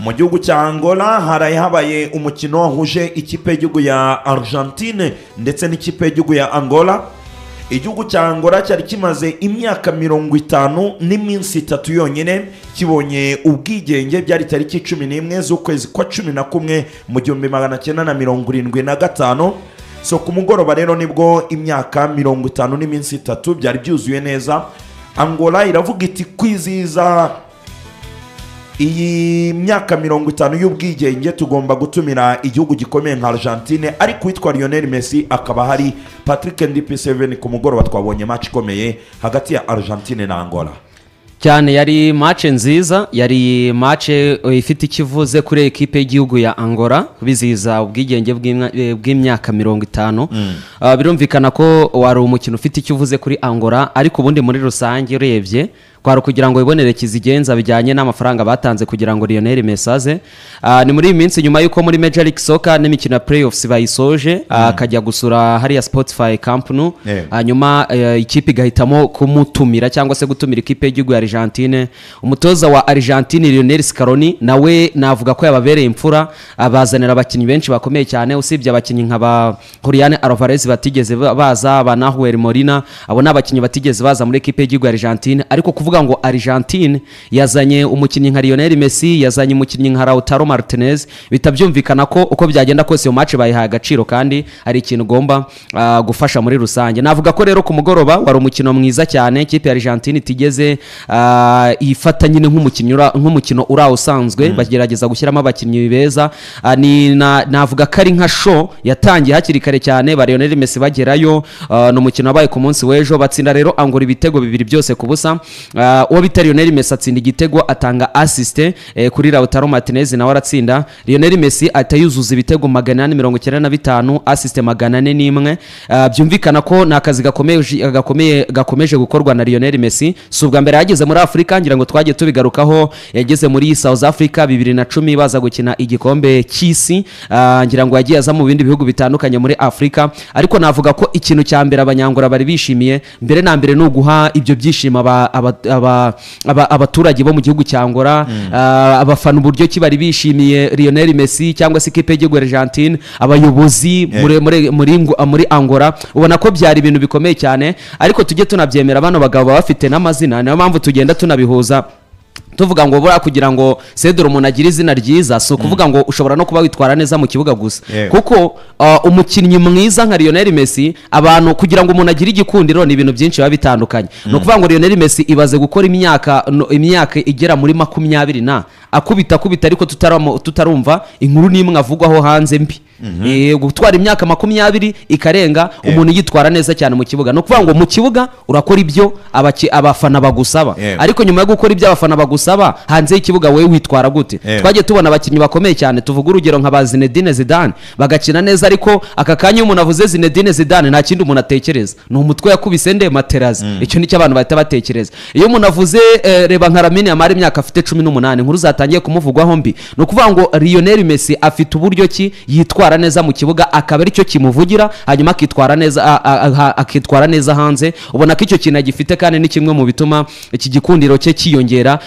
mu gihugu cya Angola haraye habaye umukino wahuje ikipe y'igihugu ya Argentine ndetse n'ikipe y'igihugu ya Angola. Igihugu cya Angola cyari kimaze imyaka 50 n'iminsi 3 yonyine kibonye ubwigenge. Byari tariki 11 z'ukwezi kwa 11 mu 1975. So ku mugoroba rero nibwo imyaka 50 n'iminsi 3 byari byuzuye neza. Angola iravuga iti kwizihiza iyi myaka 50 y'ubwigenge tugomba gutumira igihugu gikomeye nka Argentine, ariko witwa Lionel Messi akaba hari. Patrick NDP7 ku mugoroba twabonye match ikomeye hagati ya Argentine na Angola. Cyane yari match nziza, yari match ifite ikivuze kuri equipe y'igihugu ya Angola bizihiza ubwigenge bw'imyaka 50. Birumvikana ko wari umukino ufite ikivuze kuri Angola, ariko ubundi muri rusange urebye kwaro kugira ngo ibonere kizigenza bijyanye n'amafaranga batanze kugira ngo Lionel Messi aze. Ni muri iminsi nyuma yuko muri Major League Soccer n'imikino ya playoffs bayisoje akajya gusura hariya Spotify Camp Nou, hanyuma ikipe igahitamo kumutumira cyangwa se gutumira ikipe y'igihugu ya Argentine. Umutoza wa Argentine Lionel Scaloni nawe navuga ko yababereye imfura, abazanira abakinnyi benshi bakomeye cyane, usibye abakinnyi nk'aba Julian Alvarez batigeze baza, aba Nahuel Molina, abo n'abakinnyi batigeze baza muri ikipe y'igihugu ya Argentine. Ariko kuvuga ngo Argentine yazanye umukinnyi nka Lionel Messi, yazanye umukinnyi nka Lautaro Martinez, bitabyumvikana ko uko byagenda kose iyo match bayihaye agaciro kandi ari ikintu ugomba gufasha muri rusange. Navuga ko rero ku mugoroba wari umukino mwiza cyane. Ikipe ya Argentine itigeze ifata nyine nk'umukino uraho usanzwe, bagerageza gushyiramo abakinnyi beza. Navuga ko ari nka show yatangiye hakiri kare cyane, ba Lionel Messi bagerayo. No mukino wabaye ku munsi w'ejo, batsinda rero Angola ibitego 2 byose ku busa. Uwo bita Lionel Messi atsinda igitego, atanga assist kuri Lautaro Martinez nawe aratsinda. Lionel Messi atayuzuza ibitego 495, assist 401. Byumvikana ko nakazi gakomeje gukorwa na Lionel Messi. Subwa mbere yageze muri Afrika, ngira ngo twagiye tubigarukaho, yageze muri South Africa 2010 baza gukina igikombe cy'isi. Ngira ngo yagiye aza mu bindi bihugu bitandukanye muri Afrika, ariko navuga ko ikintu cya mbere abanyangora bari bishimiye mbere na mbere no guha ibyo byishimo abaturage bo mu gihugu cya Angola. Abafana uburyo ki bari bishimiye Lionel Messi cyangwa se ikipe y'igihugu Argentine, abayobozi muri Angola, ubona ko byari ibintu bikomeye cyane. Ariko tujye tunabyemera bano bagabo bafite n'amazina, niyo mpamvu tugenda tunabihuza tuvuga ngo bura kugira ngo Cedro umuntu agire izina ryiza, so kuvuga ngo ushobora no kuba witwara neza mu kibuga gusa. Kuko umukinnyi mwiza nka Lionel Messi, abantu kugira ngo umuntu agire igikundiro ni ibintu byinshi biba bitandukanye. No kuvuga ngo Lionel Messi ibaze gukora imyaka igera muri 20 na akubita ariko tutarumva inkuru nimwe avugwaho hanze mbi. Gutwara imyaka 20 ikarenga umuntu yitwara neza cyane mu kibuga. No kuvuga ngo mu kibuga urakora ibyo abafana bagusaba, ariko nyuma yo gukora ibyo abafana bagusaba hanze y'ikibuga wewe witwara gute? Twagiye tubona abakinnyi bakomeye cyane, tuvuga urugero nka Zinedine Zidane bagakina neza, ariko akakanya umuntu avuze Zinedine Zidane nta kindi umuntu atekereza, ni umutwe yakubise nde Materazzi. Icyo nicyo abantu bahita batekereza. Iyo umuntu avuze reba nka Lamine Yamal imyaka afite 18 inkuru zatangiye kumuvugwaho mbi. No kuvuga ngo Lionel Messi afite uburyo ki yitwara neza mu kibuga, akaba ari cyo kimuvugira, hanyuma akitwara neza hanze. Ubona ko icyo kintu gifite kandi ni kimwe mu bituma iki gikundiro cye kiyongera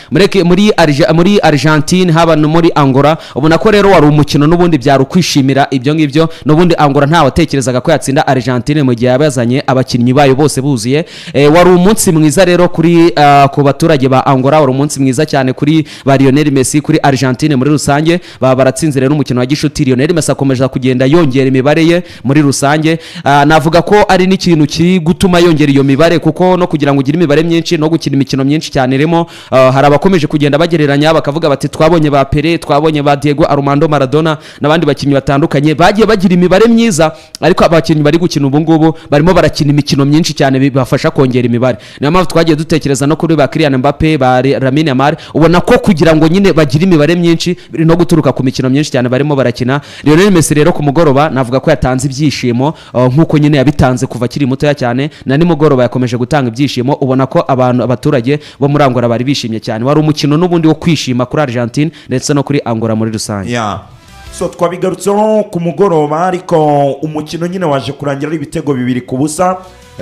muri Argentine haba no muri Angola. Ubona ko rero wari umukino n'ubundi byari ukwishimira ibyo ngibyo. N'ubundi Angola nta watekerezaga ko yatsinda Argentine mu gihe yabazanye abakinnyi bayo bose buzuye. Wari umunsi mwiza rero kuri ku baturage ba Angola, wari umunsi mwiza cyane kuri ba Lionel Messi, kuri Argentine muri rusange. Baratsinze rero umukino wa gishuti. Lionel Messi akomeje kugenda yongera imibare ye muri rusange. Navuga ko ari n'ikintu kiri gutuma yongera iyo mibare, kuko no kugira ngo ugire imibare myinshi no gukina imikino myinshi cyane remo hari abakomeje kugenda bagereranya bakavuga bati twabonye ba Pele, twabonye ba Diego Armando Maradona n'abandi bakinnyi batandukanye bagiye bagira imibare myiza, ariko abakinnyi bari gukina ubu ngubu barimo barakina imikino myinshi cyane bibafasha kongera imibare. Niyo mpamvu twagiye dutekereza no kuri ba Kylian Mbappe, ba Lamine Yamal, ubona ko kugira ngo nyine bagire imibare myinshi biri no guturuka ku mikino myinshi cyane barimo barakina. Lionel Messi rero ku mugoroba navuga ko yatanze ibyishimo nkuko nyine yabitanze kuva kiri mutoya cyane, na nimugoroba yakomeje gutanga ibyishimo. Ubona ko abaturage bo muri Angola bari bishimye cyane. Wari umukino n'ubundi wo kwishima kuri Argentine ndetse no kuri Angola muri rusange. So twabigarutseho ku mugoroba, ariko umukino nyine waje kurangira ari ibitego 2 ku busa.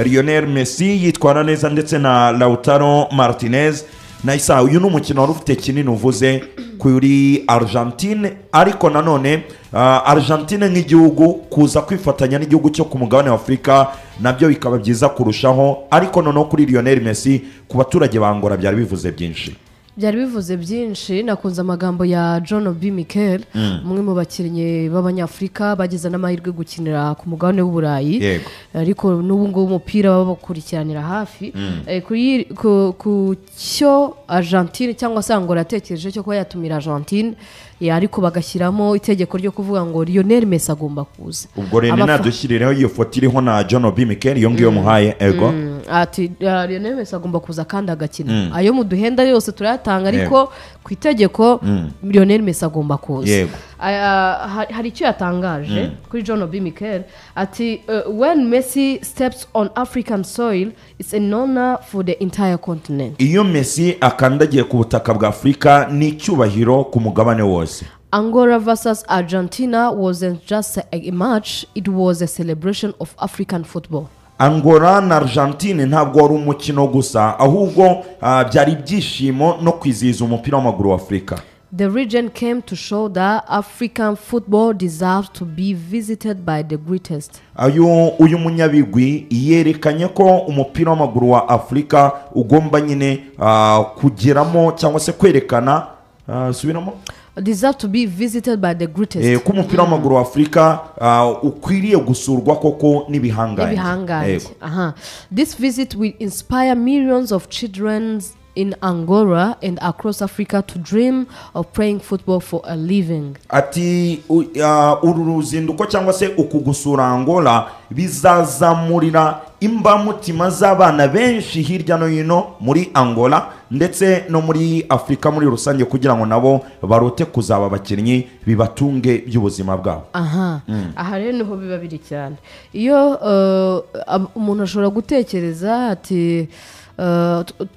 Lionel Messi yitwara neza ndetse na Lautaro Martinez. Naisa uyu n'umukino wari ufite kinini uvuze kuri Argentine, ariko nanone Argentine nk'igihugu kuza kwifatanya n'igihugu cyo ku mugabane wa Afurika nabyo bikaba byiza kurushaho, ariko noneho kuri Lionel Messi ku baturage ba Angola byari bivuze byinshi. byari bivuze byinshi. Nakunze amagambo ya John Obi Mikel, umwe mu bakinnyi b'abanyafurika bagize n'amahirwe gukinira ku mugabane w'Uburayi, ariko n'ubu ngubu umupira babakurikiranira hafi. Ku cyo Argentine cyangwa se Angola yatekereje cyo kuba yatumira Argentine, ariko bagashyiramo itegeko ryo kuvuga ngo Lionel Messi agomba kuza. Ubwo rero nadushyirireho iyo foto iriho na John Obi Mikel, iyo ngiyo muhaye ego ati Lionel Messi agomba kuza kandi agakina. Ayo muduhenda yose turayatanga, ariko ku itegeko Lionel Messi agomba kuza. Hari icyo yatangaje kuri John Obi Mikel, ati when Messi steps on African soil it's an honor for the entire continent. Iyo Messi akandagiye ku butaka bwa Afurika ni icyubahiro ku mugabane wose. Angola versus Argentina wasn't just a match, it was a celebration of African football. Angola na Argentine ntabwo wari umukino gusa, ahubwo byari ibyishimo no kwizihiza umupira w'amaguru wa Afurika. The region came to show that African football deserves to be visited by the greatest. Uyu munyabigwi yerekanye ko umupira w'amaguru wa Afurika ugomba nyine kugeramo cyangwa se kwerekana subiramo deserve to be visited by the greatest. Ku mupira w'amaguru wa Afurika ukwiriye gusurwa koko n'ibihangange. This visit will inspire millions of children in Angola and across Africa to dream of playing football for a living. Ati uru ruzinduko cyangwa se ukugusura Angola bizazamurira imbamutima z'abana benshi hirya no hino muri Angola ndetse no muri Afurika muri rusange, kugira ngo nabo barote kuzaba abakinnyi bibatunge by'ubuzima bwabo. Aha rero niho biba biri cyane. Iyo umuntu ashobora gutekereza ati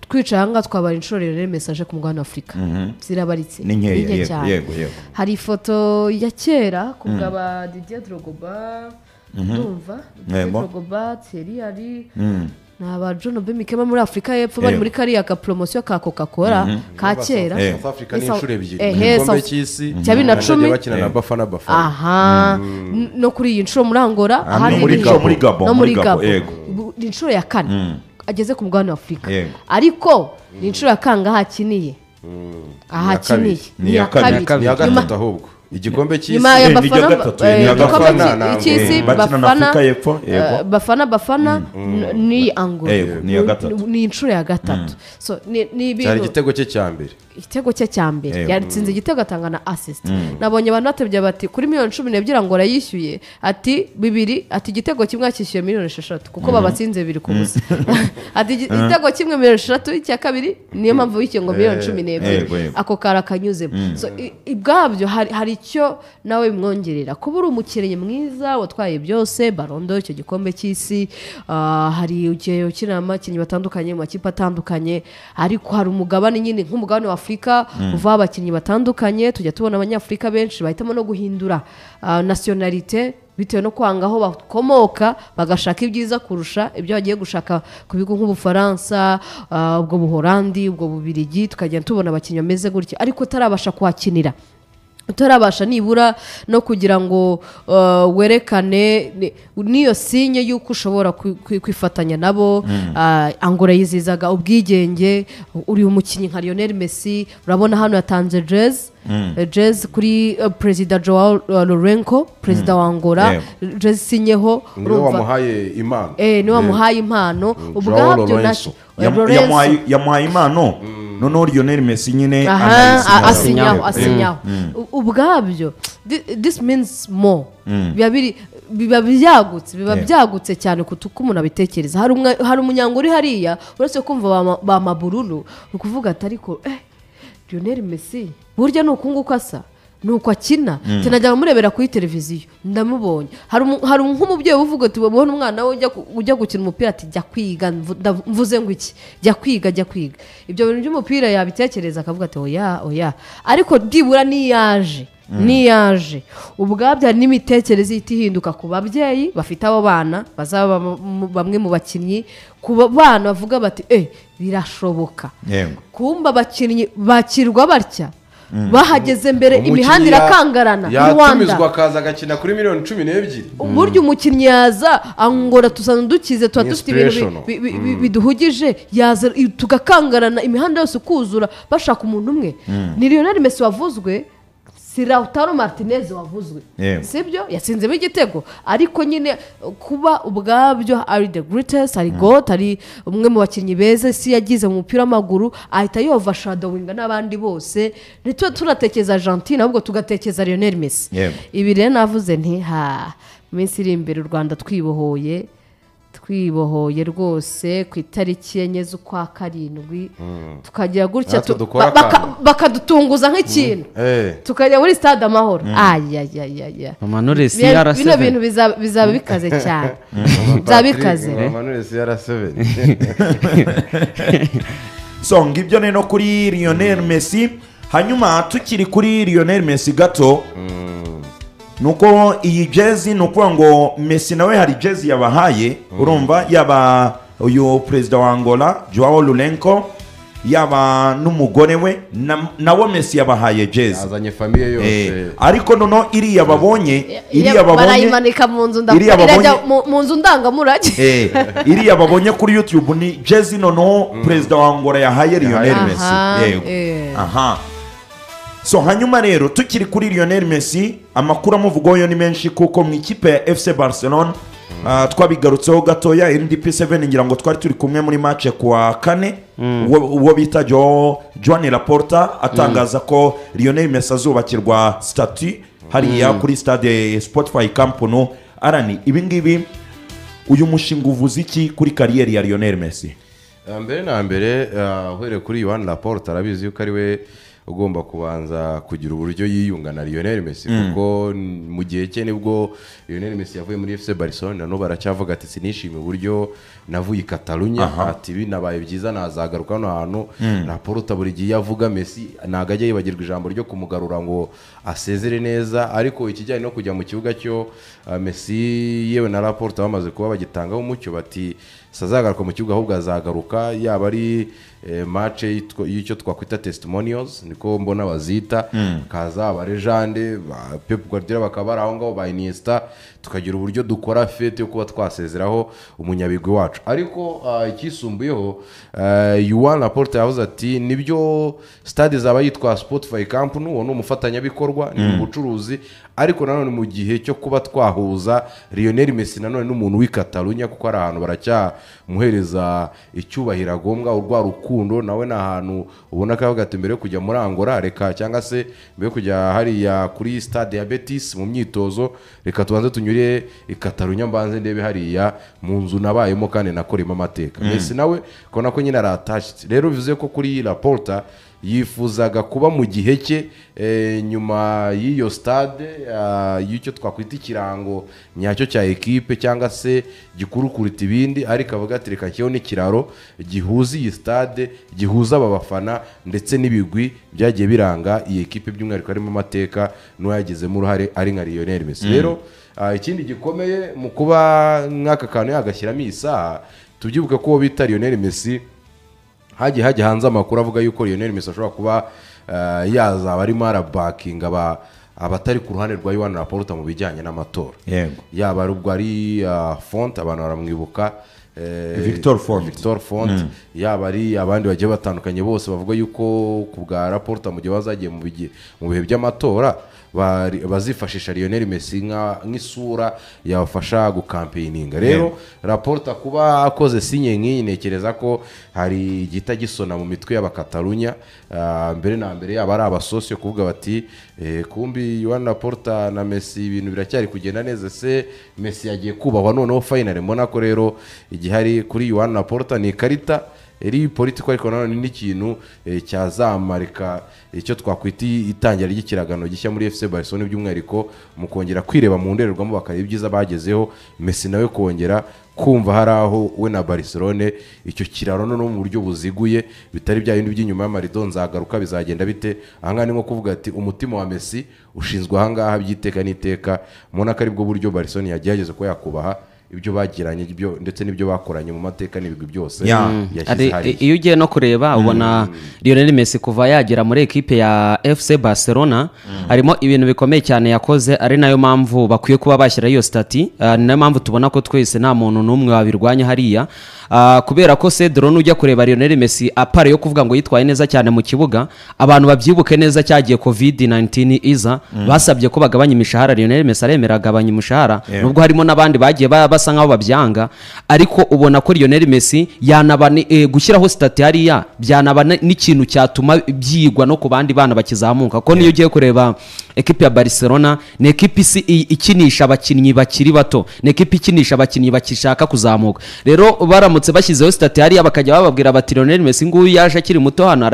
twicaye aha twabara inshuro Lionel Messi aje ku mugabane wa Afurika, zirabaritse ni nke cyane. Hari ifoto ya kera ku bwa Didier Drogba, ndumva Didier Drogba, Thierry Henry n'aba John Obi Mikel muri Afurika y'Epfo bari muri kariya ka promotion ka Coca-Cola ka kera. South Africa ni inshuro ebyiri igikombe cy'isi cya 2010 bakina na Bafana. No kuri iyi nshuro muri Angola, no muri Gabo ni inshuro ya kane ageze ku mugabane wa Afurika, ariko ni inshuro ya kanga hakiniye ni ya kabiri, ya gatatu ahubwo igikombe cy'isi Bafana ni Angola ni inshuro ya gatatu. So ni cyari igitego cye cya mbere yatsinze igitego atanga na assist. Nabonye abantu batebye bati kuri miliyoni 12 Angola yishyuye ati bibiri, ati igitego kimwe akishyuye miliyoni 6 kuko babatsinze bibiri ku busa. Ati igitego kimwe miliyoni 6, icya kabiri niyo mpamvu yishyuye ngo miliyoni 12 ako kara kanyuzemo. So ibwabyo hari icyo nawe bimwongerera kuba uri umukinnyi mwiza watwaye byose barondo icyo gikombe cy'isi. Hari ugiye ukina amakinnyi batandukanye mu makipe atandukanye, ariko hari umugabane nyine nk'umugabane wa Afurika uva abakinnyi batandukanye. Tujya tubona abanyafurika benshi bahitamo no guhindura nationalite bitewe no kwanga aho bakomoka, bagashaka ibyiza kurusha ibyo bagiye gushaka ku bigo nk'Ubufaransa, ubwo Buholandi, ubwo Bubiligi. Tukagenda tubona abakinnyi bameze gutya, ariko tarabasha kuhakinira, utarabasha nibura no kugira ngo werekane niyo sinye yuko ushobora kwifatanya nabo. Angola yizizaga ubwigenge, uri umukinnyi nka Lionel Messi, urabona hano yatanze jazz kuri Perezida Joao Lourenço, perezida wa Angola, jazz sinyeho niwe wamuhaye impano. Niwe wamuhaye impano ubwabyo nacyo yamuhaye impano. Noneho Lionel Messi nyine asinyaho ubwabyo. This means more. biba byagutse cyane kutuko umuntu abitekereza. Hari umunyango uri hariya uretse kumva ba mabururu ukuvuga ati ariko Lionel Messi burya nukunguko asa nuko akina tunajya murebera kuri televiziyo ndamubonye. Hari nk'umubyeyi uvuga ati babona umwana we ujya gukina umupira ati jya kwiga, mvuze ngo iki jya kwiga. Ibyo bintu by'umupira yabitekereza akavuga ati oya, ariko dibura niyaje ubwabyo hari n'imitekerereze itihinduka ku babyeyi bafite abo bana bazaba bamwe mu bakinnyi, ku bana bavuga bati birashoboka kumba abakinnyi bakirwa batya bahageze mbere imihanda irakangarana yatumizwa akaza agakina kuri miliyoni 12 uburyo umukinnyi yaza Angola tusanzwe dukize tuba dufite ibintu biduhugije yaza tugakangarana imihanda yose ukuzura bashaka umuntu umwe ni Lionel Messi wavuzwe si Lautaro Martinez wavuzwe sibyo yatsinzemo igitego ariko nyine kuba ubwabyo ari the greatest ari God ari umwe mu bakinnyi beza si yagize mu mupira w'amaguru ahita yova shadowinga n'abandi bose nitwe turatekereza Argentina ahubwo tugatekereza Lionel Messi ibi rero navuze nti minsi iri imbere u Rwanda twibohoye rwose ku itariki enye z'ukwa karindwi tukagira gutya bakadutunguza nk'ikintu tukajya muri stade Amahoro bino bintu bizaba bikaze cyane bizaba bikaze so ngibyo neno kuri Lionel Messi hanyuma tukiri kuri Lionel Messi gato nuko iyi jezi nuko ngo Messi nawe hari jezi yabahaye urumva yaba uyu president wa Angola Joao Lourenço yaba n'umugore we nawo Messi yabahaye jezi azanye famille yose ariko nono iriya babonye barayimanika mu nzu ndangamurage iriya babonye kuri YouTube ni jezi nono president wa Angola yahaye Lionel Messi aha so hanyuma rero tukiri kuri Lionel Messi amakuru amuvugoyo ni menshi kuko mu ikipe ya FC Barcelona twabigarutseho gatoya NDP7 ngira ngo twari turi kumwe muri match kwa kane uwo bita Joan Laporta atangaza ko Lionel Messi azubakirwa statue hariya kuri stade Spotify Camp Nou arani ibingibi uyu mushinga uvuze iki kuri kariyeri ya Lionel Messi mbere na mbere uhere kuri Joan Laporta arabizi yuko ari we ugomba kubanza kugira uburyo yiyunga na Lionel Messi kuko mu gihe cye nibwo Lionel Messi yavuye muri FC Barcelona no baracyavuga ati sinishime uburyo navuye Catalunya ati binabaye byiza nazagaruka no hantu Laporta buri gihe yavuga Messi nagajya yibagirwa ijambo ryo kumugarura ngo asezere neza ariko ikijyanye no kujya mu kibuga cyo Messi yewe na Laporta bamaze kuba bagitangaho umucyo bati sazagaruka mu kibuga ahubwo azagaruka yaba ari match y'icyo twakwita testimonials niko mbona bazita kaza abarejande Pep Guardiola bakaba aho ngaho ba Iniesta tukagira uburyo dukora fete yo kuba twasezeraho umunyabigwi wacu ariko ikisumbuyeho Joan Laporta yavuze ati nibyo stade zaba yitwa Spotify Camp Nou uwo n'umufatanyabikorwa ni ubucuruzi ariko nanone mu gihe cyo kuba twahuza Lionel Messi nanone n'umuntu w'i Catalunya kuko ari ahantu baracyamuhereza icyubahiro agombwa urwa rukundo nawe na ahantu ubona ko avuga ati mbere yo kujya muri Angola reka cyangwa se mbere yo kujya hariya kuri stade ya Betis mu myitozo reka tubanze tunyure i Catalunya mbanze ndebe hariya mu nzu nabayemo kandi nakoremo amateka Messi nawe kona ko nyine aratashye rero bivuze ko kuri Laporta yifuzaga kuba mu gihe cye nyuma y'iyo stade y'icyo twakwita ikirango nyacyo cya ekipe cyangwa se gikurukuruta ibindi ariko avuga ati reka cyeho n'ikiraro gihuza iyi stade gihuza aba bafana ndetse n'ibigwi byagiye biranga iyi ekipe by'umwihariko arimo amateka n'uwo yagizemo uruhare ari nka Lionel Messi rero ikindi gikomeye mu kuba nk'aka kantu yagashyiramo iyi saha tubyibuke ko bita Lionel Messi hagiye hanze amakuru avuga yuko Lionel Messi ashobora kuba yazaba arimo arabakinga abatari ku ruhande rwa Joan Laporta mu bijyanye n'amatora yaba ubwo ari Font abantu baramwibuka Victor Font yaba ari abandi bagiye batandukanye bose bavuga yuko ku bwa Laporta mu gihe bazagiye mu bihe by'amatora bazifashisha Lionel Messi nk'isura yabafasha gucampaigninga rero Laporta kuba akoze sinye nk'iyi nekereza ko hari igita gisona mu mitwe y'abakatalunya mbere na mbere yaba ari abasosio kuvuga bati kumbi Joan Laporta na Messi ibintu biracyari kugenda neza se Messi yagiye kubahwa noneho finally mbona ko rero igihari kuri Joan Laporta ni karita eri politiko ariko nanone n'ikintu cyazamarika icyo twakwita itangira ry'ikiragano gishya muri FC Barcelona by'umwihariko mu kongera kwireba mu ndorerwamo bakareba ibyiza bagezeho Messi nawe kongera kumva hari aho we na Barcelona icyo kiraro no mu buryo buziguye bitari bya bindi by'inyuma y'amarido nzagaruka bizagenda bite ahanga ni nko kuvuga ati umutima wa Messi ushinzwe ahangaha byiteka n'iteka mubona ko ari bwo buryo Barcelona yagerageje ko yakubaha ibyo bagiranye ndetse n'ibyo bakoranye mu mateka n'ibigwi byose iyo ugiye no kureba ubona Lionel Messi kuva yagera muri ekipe ya FC Barcelona harimo ibintu bikomeye cyane yakoze, ari nayo mpamvu bakwiye kuba bashyira iyo stati, ni nayo mpamvu tubona ko twese nta muntu n'umwe wabirwanya hariya, kubera ko Cedro nujya kureba Lionel Messi apare yo kuvuga ngo yitwaye neza cyane mu kibuga, abantu babyibuke neza cyagiye COVID-19 iza basabye ko bagabanya imishahara, Lionel Messi aremera agabanya imishahara nubwo harimo n'abandi bagiye basa nkaho babyanga, ariko ubona ko Lionel Messi yanaba gushyiraho stati hariya byanaba n'ikintu cyatuma byigwa no ku bandi bana bakizamuka, ko niyo ugiye kureba ekipe ya Barcelona ni ekipe ikinisha abakinnyi bakiri bato, ni ekipe ikinisha abakinnyi bakishaka kuzamuka. Rero baramutse bashyizeho stati hariya bakajya bababwira bati Lionel Messi nguyu yaje akiri muto hano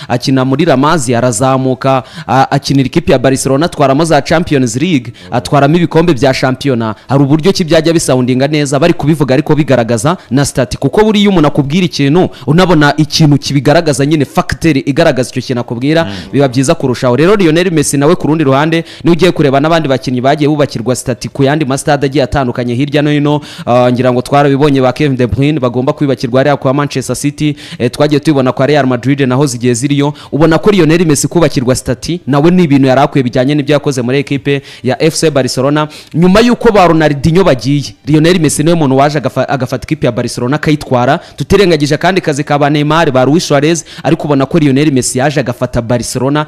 akina muri La Masia, arazamuka akinira ikipe ya Barcelona, atwaramo za Champions League, atwaramo ibikombe bya shampiyona, hari uburyo ki byajya bisoundinga neza bari kubivuga ariko bigaragaza na stati, kuko buriya umuntu akubwira ikintu unabona ikintu kibigaragaza nyine factor igaragaza icyo kintu akubwira biba byiza kurushaho. Rero Lionel Messi nawe ku rundi ruhande ni ugiye kureba n'abandi bakinnyi bagiye bubakirwa stati ku yandi mastade agiye atandukanye hirya no hino, ngira ngo twarabibonye ba Kevin De Bruyne bagomba kwibakirwa hariya kwa Manchester City, twagiye tubibona kwa Real Madrid naho zigiye ziriyo, ubona ko Lionel Messi kubakirwa stati nawe ni ibintu yarakwiye bijyanye n'ibyo yakoze muri ekipe ya FC Barcelona. Nyuma yuko ba Ronaldinho bagiye, Lionel Messi niwe muntu waje agafata ikipe ya Barcelona akayitwara, tutirengagije kandi kazi ka ba Neymar, ba Luis Suarez, ariko ubona ko Lionel Messi yaje agafata Barcelona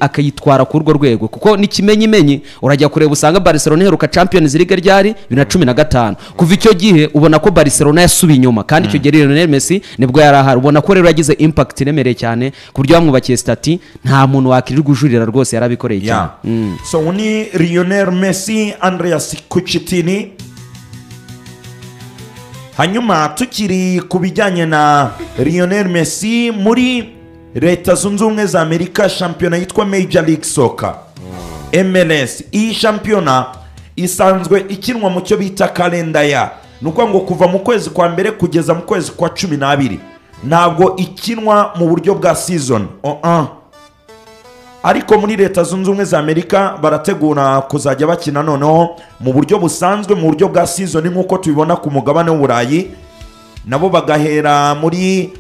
akayitwara ku rwo rwego, kuko n'ikimenyimenyi urajya kureba usanga Barcelona iheruka Champions League ryari 2015, kuva icyo gihe ubona ko Barcelona yasubiye inyuma, kandi icyo gihe Lionel Messi nibwo yari ahari, ubona ko rero yagize impact iremereye cyane ku buryo bamwubakiye stati nta muntu wakirirwa ujurira, rwose yarabikoreye cyane. So ni Lionel Messi, Andreas Kuchitini. Hanyuma tukiri ku bijyanye na Lionel Messi, muri Leta Zunze Ubumwe za Amerika shampiyona yitwa Major League Soccer MLS, iyi shampiyona isanzwe ikinwa mu cyo bita kalenda ya, nuko ngo kuva mu kwezi kwa mbere kugeza mu kwezi kwa 12 ntabwo ikinwa mu buryo bwa season. Ariko muri Leta Zunze Ubumwe za Amerika barategura kuzajya bakina noneho mu buryo busanzwe, mu buryo bwa season nk'uko tubibona ku mugabane w'Uburayi, nabo bagahera muri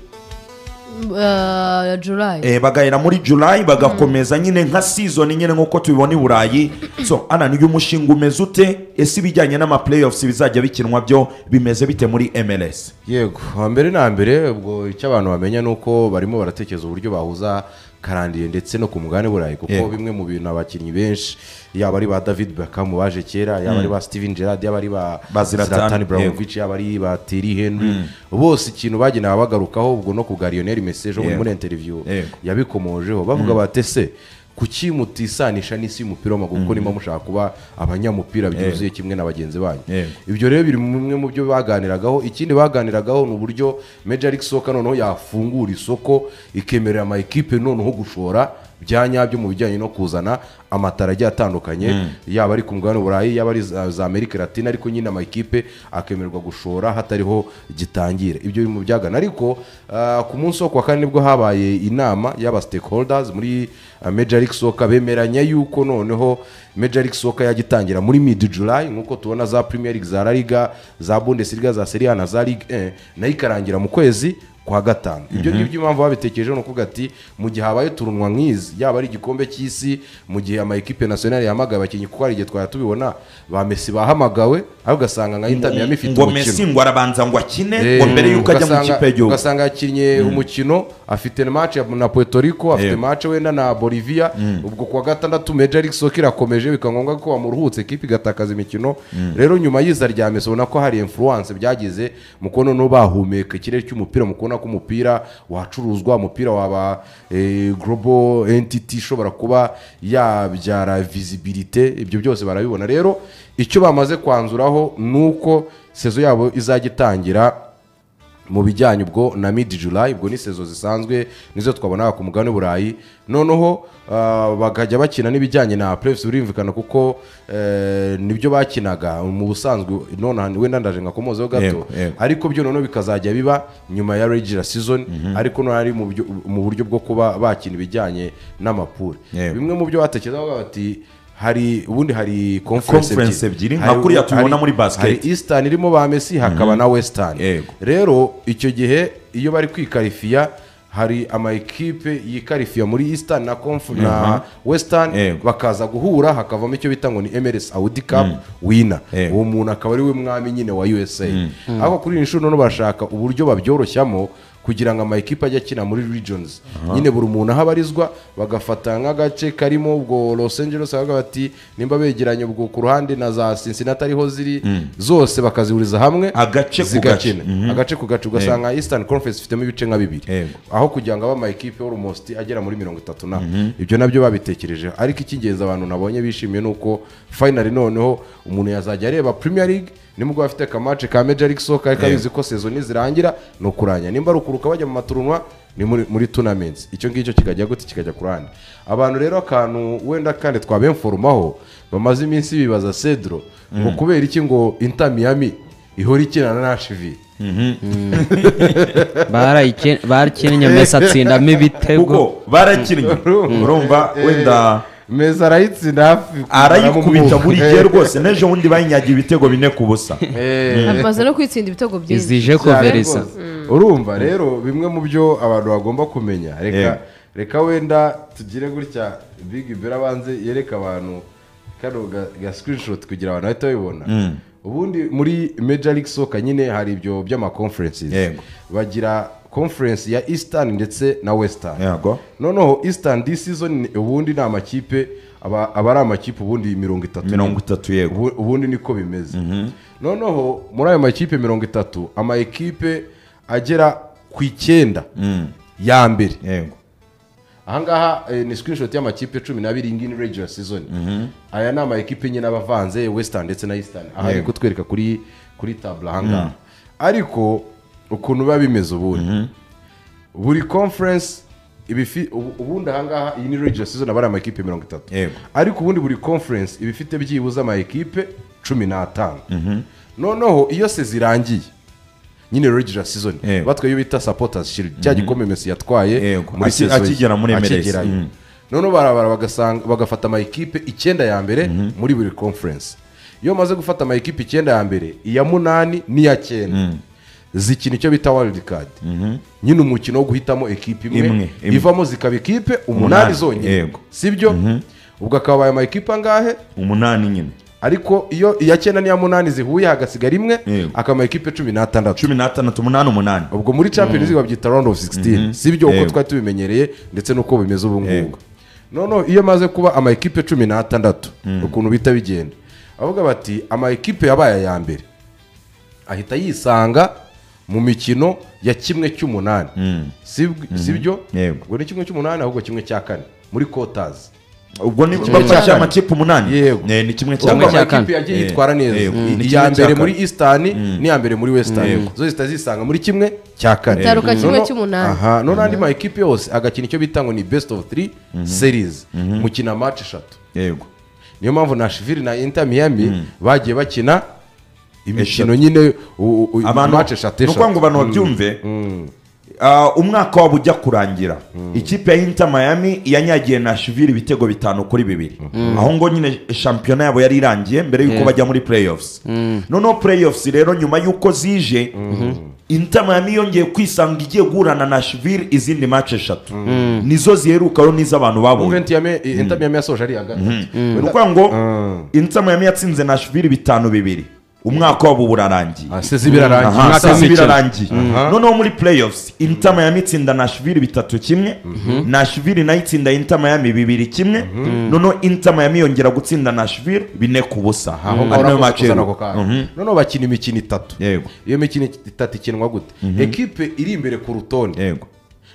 July, bagahera muri July bagakomeza nyine nka season nyine nk'uko tubibona i Burayi. So ana niyo umushinga umeze ute, ese ibijyanye n'ama playoffs bizajya bikinwa byo bimeze bite muri MLS? Yego, mbere na mbere ubwo icyo abantu bamenya nuko barimo baratekereza uburyo bahuza karandiye ndetse no ku mugabane Burayi, kuko bimwe mu bintu abakinnyi benshi yaba ari ba David Beckham baje kera, yaba ari ba Steven Gerrard, yaba ari ba Zlatan Ibrahimovic, yaba ari ba Thierry Henry, bose ikintu bagenewe bagarukaho ubwo no ku Lionel Messi ejo muri interview yabikomojeho bavuga batese kuki mutisanisha n'isi y'umupira w'amaguru, kuko nimba mushaka kuba abanyamupira byuzuye kimwe na bagenzi banyu. Ibyo rero biri mumwe mu byo baganiragaho. Ikindi baganiragaho ni uburyo Major League Soccer noneho yafungura isoko ikemerera ama equipe noneho gushora byanyabyo mu bijyanye no kuzana amatara agiye atandukanye, yaba ari ku mugabane w'Uburayi, yaba ari za Amerika Latina, ariko nyine ama equipe akemererwa gushora hatariho gitangira. Ibyo biri mu byagana. Ariko ku munsi wo kwa kane nibwo habaye inama y'aba stakeholders muri Major League Soccer, bemeranya yuko noneho Major League Soccer yagitangira muri mid July nkuko tubona za Premier League, za La Liga, za Bundesliga, za Serie A na za Ligue 1, nayo ikarangira mu kwezi kwa gatanu. Ibyo ngibyo impamvu babitekereje no kuvuga ati mu gihe habaye turunwa nk'izi, yaba ari igikombe cy'isi, mu gihe ama equipe nationale yahamagaye abakinnyi, kuko ari igihe twari tubibona ba Messi bahamagawe, aho ugasanga nka Inter Miami ifite umukino, ngo Messi ngo arabanza ngo akine ngo mbere yuko ajya mu kipe y'Igihugu, ugasanga yakinnye umukino, afite match na Puerto Rico, afite match wenda na Bolivia, ubwo kwa gatandatu Major League Soccer irakomeje, bikangombwa ko bamuruhutse equipe igatakaza imikino. Rero nyuma y'iza rya Messi ubona ko hari influence byagize mu kono no bahumeka ikirere cy'umupira, mu kubona ko umupira wacuruzwa, umupira waba global entity ishobora kuba yabyara visibility. Ibyo byose barabibona. Rero icyo bamaze kwanzuraho nuko sezo yabo izagitangira mu bijyanye ubwo na mid July, ubwo ni sezo zisanzwe nizo twabona ku mugabane w'Uburayi. Noneho bagajya bakina n'ibijyanye na playoffs, birimvikana kuko nibyo bakinaga mu busanzwe, none wenda ndaje ngakomozeho gato, ariko byo noneho bikazajya biba nyuma ya regular season, ariko no ari mu buryo bwo kuba bakina ibijyanye n'amapure. Bimwe mu byo batekerezaho bati ubundi hari Conference ebyiri, nka kuriya tubibona muri basket. hari Eastern irimo ba Messi hakaba na Western. Yego. Rero icyo gihe iyo bari kwikarifiya hari ama ekipe yikarifiya muri Eastern na Western Yego. bakaza guhura hakavamo icyo bita ngo ni MLS Audi Cup winner. Yego. Uwo muntu akaba ari we mwami nyine wa USA. Ariko kuri iyi nshuro none bashaka uburyo babyoroshyamo kugira ngo ama ekipe ajye akina muri regions. Nyine buri muntu aho abarizwa bagafata nk'agace karimo ubwo Los Angeles bakavuga bati nimba begeranye ubwo ku ruhande na za Cincinnati ariho ziri zose bakazihuriza hamwe Agace ku zigakina. gace. Agace ku gace ugasanga Eastern Conference ifitemo ibice nka bibiri. Yego. Aho kugira ngo ama ekipe almost agera muri 30 na ibyo nabyo babitekereje. Ariko icyingenzi abantu nabonye bishimiye nuko finally noneho umuntu yazajya areba Premier League nimugwa afite kamace ka Major League Soccer kabizi ko season nizirangira no kuranya nimba rukuruka bajya mu maturunwa ni muri tournaments. Icyo ngicyo kikajya gute kikajya kurandi abantu. Rero akantu wenda kandi twabemforumaho bamaze iminsi bibaza Cedro ngo kubera iki ngo Inter Miami ihora ikina na Nashville. barakinnye Messi atsindamo ibitego kuko barakinnye urumva wenda Messi arayitsinda hafi arayikubita buri gihe rwose n'ejo bundi bayinyagiye ibitego 4-0. amaze no kwitsinda ibitego byinshi izije koverisa. urumva rero bimwe mu byo abantu bagomba kumenya reka wenda tugire gutya Big Bera abanze yereka abantu kano ga screenshot kugira abantu bahita babibona. Ubundi muri Major League Soccer nyine hari ibyo by'ama conferences. Bagira conference ya Eastern ndetse na Western. Yego. Noneho Eastern this season ubundi ni amakipe aba ari amakipe ubundi 30 yego. Ubundi niko bimeze. Noneho muri ayo makipe 30 ama ekipe agera ku 9 ya mbere. Yego. Ahangaha ni screenshot y'amakipe 12 ngini regular season. Aya ni ama ekipe nyine abavanze Western ndetse na Eastern. Aha ari kutwereka kuri table ahangaha. Ariko ukuntu biba bimeze ubundi buri conference ubundi ahangaha iyi ni regular season abari amakipe 30. Ariko ubundi buri conference ibifite byibuza ama ekipe 15. Noneho iyo se zirangiye nyine regular season batwaye bita supporters shield cya gikombe Messi yatwaye muri akigera muri MLS. Noneho barabara bagafata ama ekipe 9 ya mbere muri buri conference. Iyo maze gufata ama ekipe 9 ya mbere iya 8 n'iya 9 zikina icyo bita wild card. Nyine umukino wo guhitamo ekipe imwe ivamo zikaba ekipe 8 zonyine. Sibyo? Ubwo akabaye ama ekipe angahe? 8 nyine. Ariko iyo iya 9 n'iya 8 zihuye hagasigara imwe akama ekipe 16. 8. Ubwo muri Champions League babyita round of 16. Sibyo uko twari tubimenyereye ndetse nuko bimeze ubu ngubu. Noneho iyo maze kuba ama ekipe 16 ukuntu bita bigenda. Avuga bati ama ekipe yabaye ya mbere ahita yisanga mu mikino ya 1/8. Sibyo? Ubwo ni 1/8 ahubwo 1/4 muri quarters. Ubwo ni bafasha amakipe 8. Yego. Ni 1/4. Amakipe yagiye yitwara neza. Iya mbere muri Eastern n'iya mbere muri Western. Zo zitazisanga muri 1/4. Taruka 1/8. Aha, none andi ma ekipe yose agakina icyo bita ngo ni best of 3 series. Mukina match 3. Yego. Niyo mpamvu Nashville na Inter Miami bagiye bakina imikino nyine match 3. Nuko ngo bano byumve umwaka wabo ujya kurangira ikipe ya Inter Miami yanyagiye Nashville ibitego 5-2. Aho ngo nyine shampiyona yabo yari irangiye mbere yuko bajya muri playoffs. Noneho playoffs rero nyuma yuko zije Inter Miami yongeye kwisanga igiye guhura na Nashville izindi match 3 nizo ziheruka ro nizo abantu babonye. Inter Miami yasoje ari hagati. Nuko ngo Inter Miami yatsinze Nashville 5-2. Umwaka wabo burarangiye. Birarangiye. Noneho muri playoffs Inter Miami itsinda Nashville 3-1. Nashville nayo itsinda Inter Miami 2-1. Noneho Inter Miami yongera gutsinda Nashville 4-0. Noneho bakina imikino 3. Iyo mikino 3 ikinwa gute? Ekipe iri imbere ku rutonde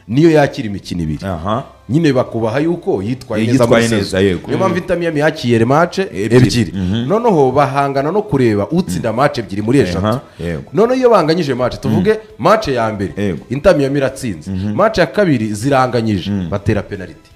niyo yakira imikino 2. Nyine bakubaha yuko yitwaye neza. Niyo mpamvu Inter Miami yakiriye match 2. Noneho bahangana no kureba utsinda match 2 muri 3. Noneho iyo banganyije match tuvuge match ya mbere Inter Miami iratsinze, match ya kabiri ziranganyije batera penalty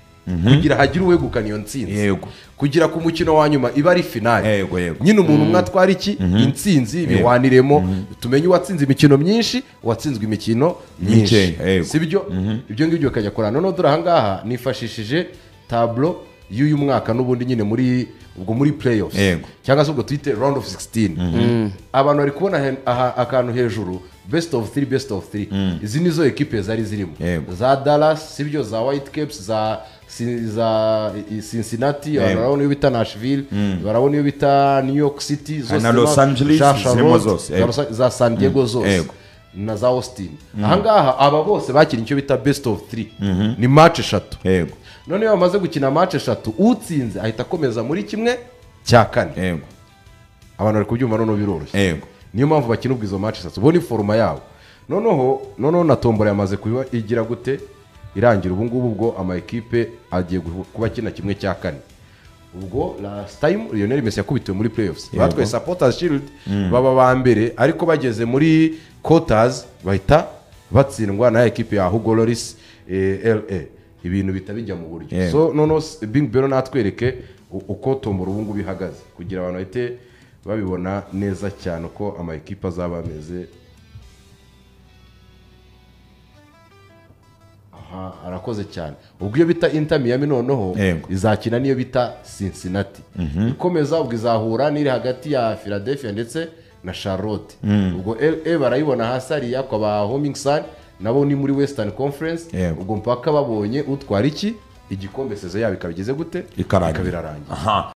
kugira hagire uwegukana iyo ntsinzi, kugira ku mukino wa nyuma iba ari finale. Nyine umuntu umwe atwara iki intsinzi biwaniremo tumenye uwatsinze imikino myinshi watsinzwe imikino myinshi. Sibyo ibyo ngibyo kajya korana. Noneho dore ahangaha nifashishije tableau y'uyu mwaka n'ubundi nyine muri playoffs Yego. cyangwa se ubwo twite round of 16 abantu bari kubona akantu hejuru best of 3 izi nizo ekipe zari zirimo Yego. za Dallas sibyo za Whitecaps za Cincinnati barabona iyo bita Nashville barabona iyo bita New York City zose na Los Angeles zirimo zose za San Diego zose Yego. na za Austin ahangaha aba bose bakina icyo bita best of 3 ni match 3 yego none iyo bamaze gukina match 3 utsinze ahita akomeza muri kimwe cya kane yego abantu bari kubyumva noneho biroroshye yego niyo mpamvu bakina ubwo izo match 3 ubona foruma yabo noneho na tombora yamaze kuba igira gute irangira ubu ngubu ubwo ama ekipe agiye kuba akina kimwe cya kane ubwo last time Lionel Messi yakubitiwe muri playoffs batwaye supporters shield baba ba mbere ariko bageze muri quarters bahita batsindwa na ekipe ya Hugo Lloris LA ibintu bitabijya mu buryo so noneho Bing Bero natwereke uko tombora ubu ngubu bihagaze kugira abantu bahite babibona neza cyane uko ama ekipe azaba ameze. Arakoze cyane ubwo iyo bita Inter Miami noneho izakina niyo bita Cincinnati ikomeza ubwo izahura n'iri hagati ya Philadelphia ndetse na Charlotte ubwo LA barayibona hasi hariya kwa ba Homing Sun nabo ni muri Western Conference ubwo mpaka babonye utwara igikombe sezo yabo ikabigeze gute ikabirarangira.